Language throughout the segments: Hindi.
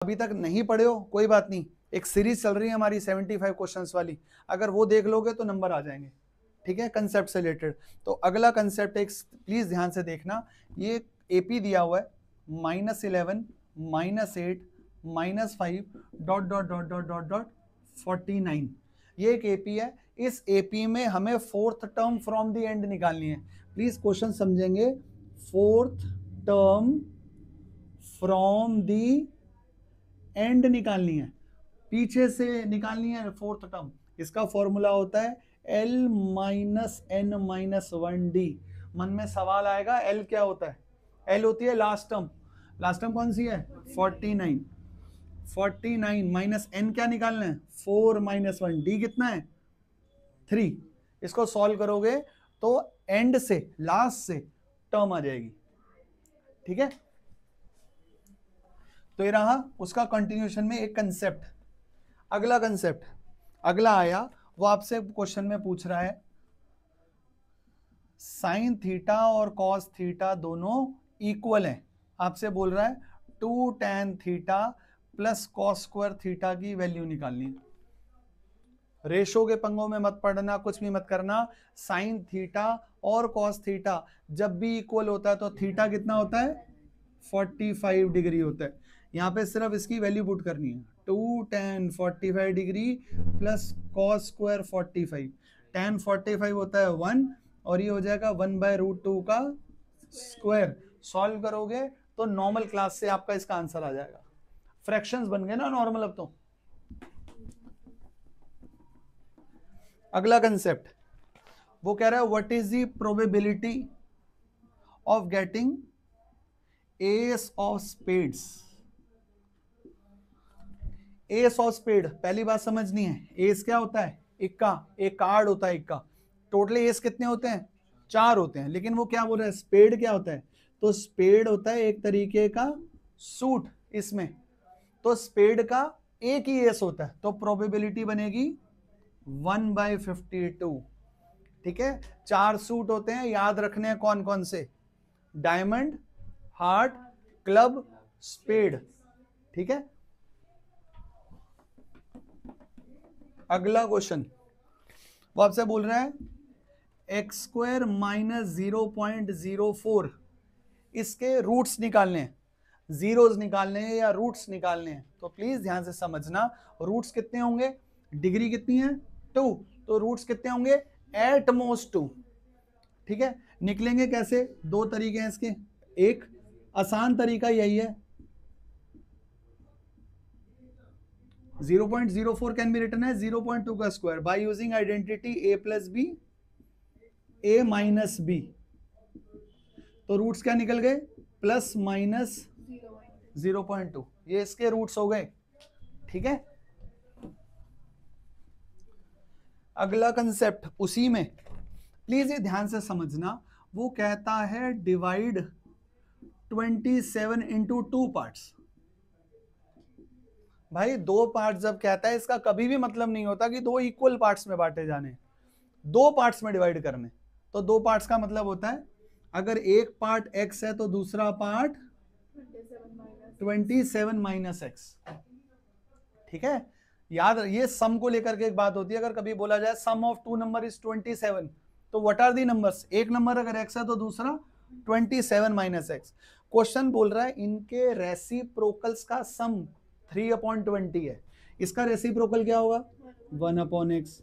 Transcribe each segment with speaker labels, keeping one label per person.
Speaker 1: अभी तक नहीं पढ़े हो कोई बात नहीं, एक सीरीज चल रही है हमारी 75 क्वेश्चंस वाली, अगर वो देख लोगे तो नंबर आ जाएंगे, ठीक है, कंसेप्ट से रिलेटेड। तो अगला कंसेप्ट एक प्लीज ध्यान से देखना, ये एपी दिया हुआ है -11 -8 -5 dot dot dot dot dot dot 49, ये एक एपी है। इस एपी में हमें fourth term from the end निकालनी है। प्लीज क्वेश्चन समझेंगे, fourth term from the end निकालनी है, पीछे से निकालनी है फोर्थ टर्म। इसका फॉर्मूला होता है L minus N minus 1D। मन में सवाल आएगा L क्या होता है, L होती है लास्ट टर्म, लास्ट टर्म कौन सी है 49, 49 माइनस n क्या निकालना है 4 माइनस 1, D कितना है 3। इसको सॉल्व करोगे तो एंड से लास्ट से टर्म आ जाएगी, ठीक है। तो ये रहा उसका कंटिन्यूएशन में एक कंसेप्ट। अगला कंसेप्ट अगला आया, वो आपसे क्वेश्चन में पूछ रहा है साइन थीटा और कॉस थीटा दोनों इक्वल हैं, आपसे बोल रहा है 2 tan theta plus cos square theta की वैल्यू निकालनी है। रेशो के पंगों में मत पढ़ना, कुछ भी मत करना। साइन थीटा और कॉस थीटा जब भी इक्वल होता है तो थीटा कितना होता है 45 डिग्री होता है। यहाँ पे सिर्फ इसकी वैल्यू पुट करनी है, 2 tan 45 degree plus cos square 45। tan 45 होता है 1 और ये हो जाएगा 1/√2 का स्क्वायर। सॉल्व करोगे तो नॉर्मल क्लास से आपका इसका आंसर आ जाएगा। फ्रैक्शंस बन गए ना नॉर्मल अब तो। अगला कंसेप्ट वो कह रहा है what is the probability of getting ace of spades. Ace of spade पहली बात समझनी है, एस क्या होता है इक्का, एक कार्ड होता है इक्का। टोटल एस कितने होते हैं 4 होते हैं, लेकिन वो क्या बोल रहा है स्पेड क्या होता है, तो स्पेड होता है एक तरीके का सूट इसमें, तो स्पेड का एक ही एस होता है, तो प्रोबेबिलिटी बनेगी 1/52, ठीक है। 4 सूट होते हैं, याद रखने हैं कौन कौन से, डायमंड, हार्ट, क्लब, स्पेड, ठीक है। अगला क्वेश्चन वो आपसे बोल रहा है x² माइनस 0.04, इसके रूट्स निकालने हैं, जीरोस निकालने हैं या रूट्स निकालने हैं। तो प्लीज ध्यान से समझना, रूट्स कितने होंगे, डिग्री कितनी है 2, तो रूट्स कितने होंगे एट मोस्ट 2, ठीक है। निकलेंगे कैसे, 2 तरीके हैं इसके, एक आसान तरीका यही है 0.04 कैन बी रिटन है 0.2 का square by using identity a plus B a minus B. तो रूट्स क्या निकल गए प्लस माइनस 0.2, ये इसके रूट्स हो गए, ठीक है। अगला कंसेप्ट उसी में, प्लीज ये ध्यान से समझना, वो कहता है डिवाइड 27 इंटू 2 पार्ट्स। भाई 2 पार्ट जब कहता है इसका कभी भी मतलब नहीं होता कि 2 इक्वल पार्ट्स में बांटे जाने, 2 पार्ट्स में डिवाइड करने। तो 2 पार्ट्स का मतलब होता है अगर एक पार्ट x है तो दूसरा पार्ट 27 माइनस x, ठीक है। याद ये सम को लेकर के एक बात होती है, अगर कभी बोला जाए सम ऑफ 2 नंबर इज 27, तो व्हाट आर दी नंबर्स, एक नंबर अगर x है तो दूसरा 27 माइनस x। क्वेश्चन बोल रहा है इनके रेसिप्रोकल्स का सम 3/20 है, इसका रेसिप्रोकल क्या होगा 1/x,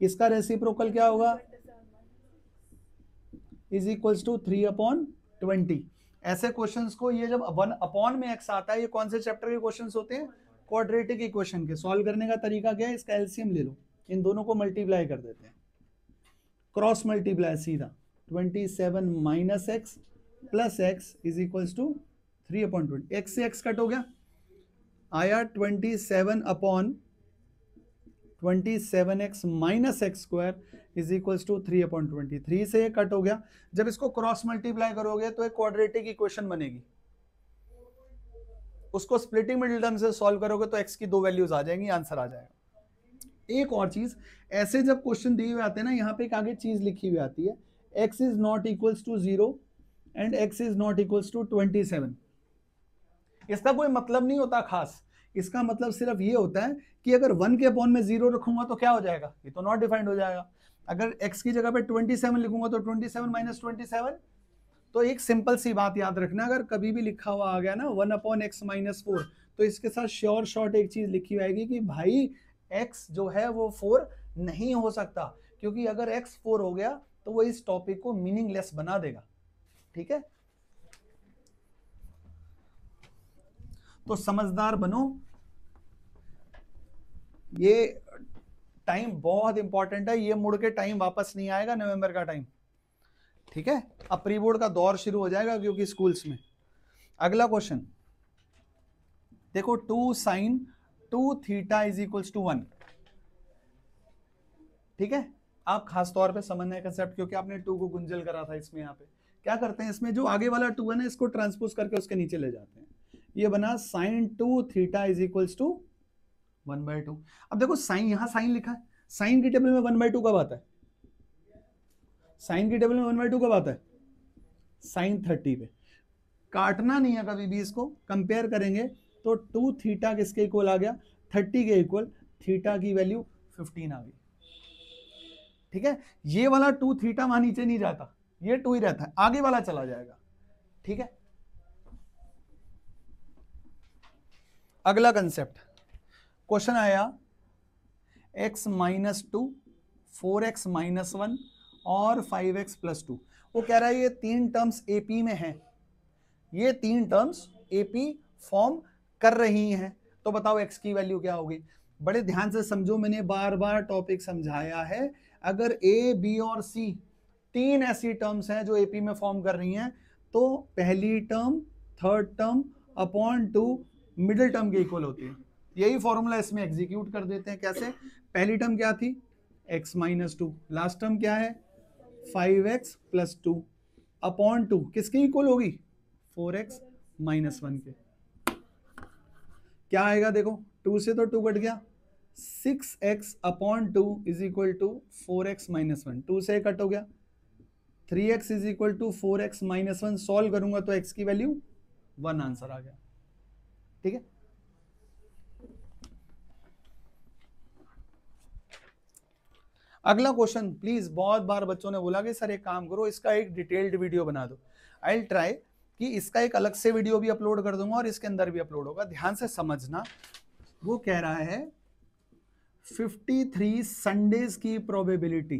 Speaker 1: इसका रेसिप्रोकल क्या होगा इज इक्वल्स टू 3/20। ऐसे क्वेश्चंस को ये जब 1 में x आता है, ये कौन से चैप्टर के क्वेश्चंस होते हैं क्वाड्रेटिक इक्वेशन के। सॉल्व करने का तरीका क्या है, इसका एलसीएम ले लो, इन दोनों को मल्टीप्लाई कर देते हैं, क्रॉस मल्टीप्लाई सीधा 27 minus x plus x is equals to 3/20। x से x कट हो गया, आया 27/27x minus X square is equals to 3/20। 3 से ये कट हो गया, जब इसको क्रॉस मल्टीप्लाई करोगे तो एक क्वाड्रेटिक इक्वेशन बनेगी, उसको स्प्लिटिंग मिडिल टर्म से सॉल्व करोगे तो x की 2 वैल्यूज आ जाएंगी, आंसर आ जाएगा। एक और चीज, ऐसे जब क्वेश्चन दिए हुए आते हैं ना, यहाँ पे एक आगे चीज लिखी हुई आती है x is not equals to 0 and x is not equals to 27। इसका कोई मतलब नहीं होता खास, इसका मतलब सिर्फ ये होता है कि अगर 1 के अपॉन में 0 रखूंगा तो क्या हो जाएगा, ये तो नॉट डिफाइंड हो जाएगा। अगर x की जगह पे 27 लिखूंगा तो 27 माइनस 27। तो एक सिंपल सी बात याद रखना, अगर कभी भी लिखा हुआ आ गया ना 1 अपॉन एक्स माइनस 4, तो इसके साथ श्योर शॉर्ट एक चीज लिखी रहेगी कि भाई x जो है वो 4 नहीं हो सकता, क्योंकि अगर x 4 हो गया तो वो इस टॉपिक को मीनिंगलेस बना देगा। ठीक है, तो समझदार बनो, ये टाइम बहुत इंपॉर्टेंट है, ये मुड़ के टाइम वापस नहीं आएगा, नवंबर का टाइम। ठीक है, अब प्री बोर्ड का दौर शुरू हो जाएगा क्योंकि स्कूल्स में। अगला क्वेश्चन देखो, 2 sin 2 theta is equals to 1। ठीक है, आप खास तौर पे समझना है कंसेप्ट, क्योंकि आपने 2 को गुंजल करा था इसमें। यहाँ पे क्या करते हैं, इसमें जो आगे वाला 2 है ना, इसको ट्रांसपोज करके उसके नीचे ले जाते हैं। ये बना sin 2 theta is equals to 1/2। अब देखो साइन, यहां साइन लिखा है, साइन की टेबल में 1/2 कब आता है, साइन की टेबल में 1/2 कब आता है, साइन 30 पे। काटना नहीं है कभी भी, इसको कंपेयर करेंगे तो 2 थीटा किसके इक्वल आ गया, 30 के इक्वल, थीटा की वैल्यू 15 आ गई। ठीक है, ये वाला 2 थीटा वहां नीचे नहीं जाता, ये 2 ही रहता है, आगे वाला चला जाएगा। ठीक है, अगला कंसेप्ट, क्वेश्चन आया x माइनस 2, 4x माइनस 1 और 5x प्लस 2। वो कह रहा है ये 3 टर्म्स एपी में हैं, ये 3 टर्म्स एपी फॉर्म कर रही हैं, तो बताओ x की वैल्यू क्या होगी। बड़े ध्यान से समझो, मैंने बार बार टॉपिक समझाया है, अगर a, b और c 3 ऐसी टर्म्स हैं जो एपी में फॉर्म कर रही हैं, तो पहली term third term upon 2 middle term के इक्वल होती है। यही फॉर्मूला इसमें एग्जीक्यूट कर देते हैं। कैसे, पहली टर्म क्या थी, x माइनस 2, लास्ट टर्म क्या है 5x प्लस 2 अपॉन 2 किसके इक्वल होगी, 4x माइनस 1 के। क्या आएगा देखो, 2 से तो 2 कट गया, 6x upon 2 is equal to 4x minus 1, 2 से कट हो गया, 3x is equal to 4x minus 1। Solve करूंगा तो x की वैल्यू 1 आंसर आ गया। ठीक है, अगला क्वेश्चन, प्लीज बहुत बार बच्चों ने बोला कि सर एक काम करो, इसका एक डिटेल्ड वीडियो बना दो। आई विल ट्राई कि इसका एक अलग से वीडियो भी अपलोड कर दूंगा और इसके अंदर भी अपलोड होगा। ध्यान से समझना, वो कह रहा है 53 संडेज की प्रोबेबिलिटी,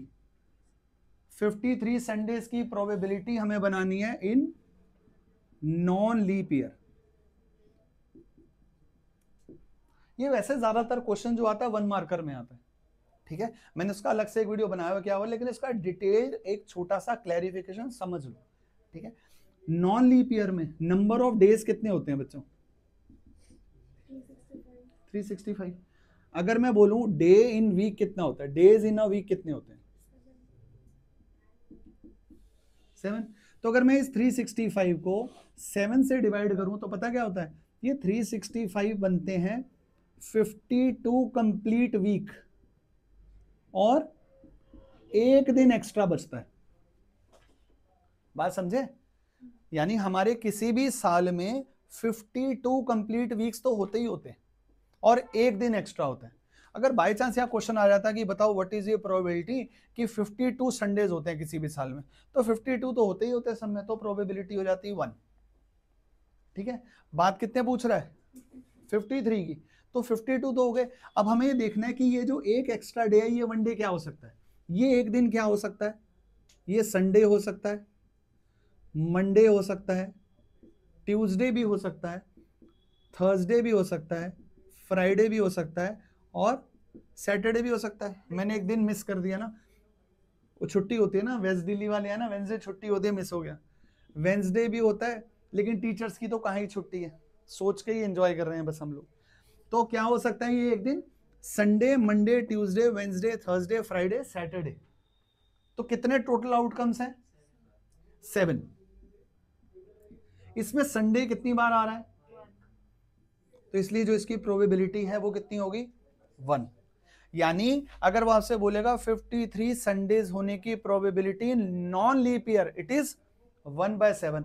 Speaker 1: 53 संडेज की प्रोबेबिलिटी हमें बनानी है इन नॉन लीप ईयर। ये वैसे ज्यादातर क्वेश्चन जो आता है 1 मार्कर में आता है। ठीक है, मैंने उसका अलग से एक वीडियो बनाया हुआ क्या हुआ, लेकिन इसका डिटेल्ड एक छोटा सा क्लैरिफिकेशन समझ लो। ठीक है, नॉन लीप ईयर में नंबर ऑफ डेज कितने होते हैं बच्चों, 365। अगर मैं बोलूं डे इन वीक कितना होता है, डेज इन अ वीक कितने होते हैं, 7। तो अगर मैं इस 365 को 7 से डिवाइड करूं तो पता क्या होता है, ये 365 बनते हैं 52 कंप्लीट वीक, और एक दिन एक्स्ट्रा बचता है। बात समझे, यानी हमारे किसी भी साल में 52 कंप्लीट वीक्स तो होते ही होते हैं और एक दिन एक्स्ट्रा होता है। अगर बाय चांस यहाँ क्वेश्चन आ जाता कि बताओ व्हाट इज ये प्रोबेबिलिटी कि 52 संडेज होते हैं किसी भी साल में, तो 52 तो होते ही होते हैं सब में, तो प्रोबेबिलिटी हो जाती है 1। ठीक है, बात कितने पूछ रहा है, 53 की, तो 52 तो हो गए। अब हमें ये देखना है कि ये जो एक एक्स्ट्रा डे है ये 1 डे क्या हो सकता है, ये एक दिन क्या हो सकता है, ये संडे हो सकता है, मंडे हो सकता है, ट्यूसडे भी हो सकता है, थर्सडे भी हो सकता है, फ्राइडे भी हो सकता है, और सैटरडे भी हो सकता है। मैंने एक दिन मिस कर दिया ना, वो छुट्टी होती है ना, वेंसडे वाले है ना, वेंसडे छुट्टी होती है, मिस हो गया। वेंसडे भी होता है, लेकिन टीचर्स की तो कहाँ ही छुट्टी है, सोच के ही एंजॉय कर रहे हैं बस हम लोग। तो क्या हो सकता है ये एक दिन, Sunday, Monday, Tuesday, Wednesday, Thursday, Friday, Saturday. तो कितने टोटल आउटकम्स हैं, 7। इसमें संडे कितनी बार आ रहा है, तो इसलिए जो इसकी प्रोबेबिलिटी है वो कितनी होगी, 1। यानी अगर वो आपसे बोलेगा 53 संडेज होने की probability non leap year, it is 1/7।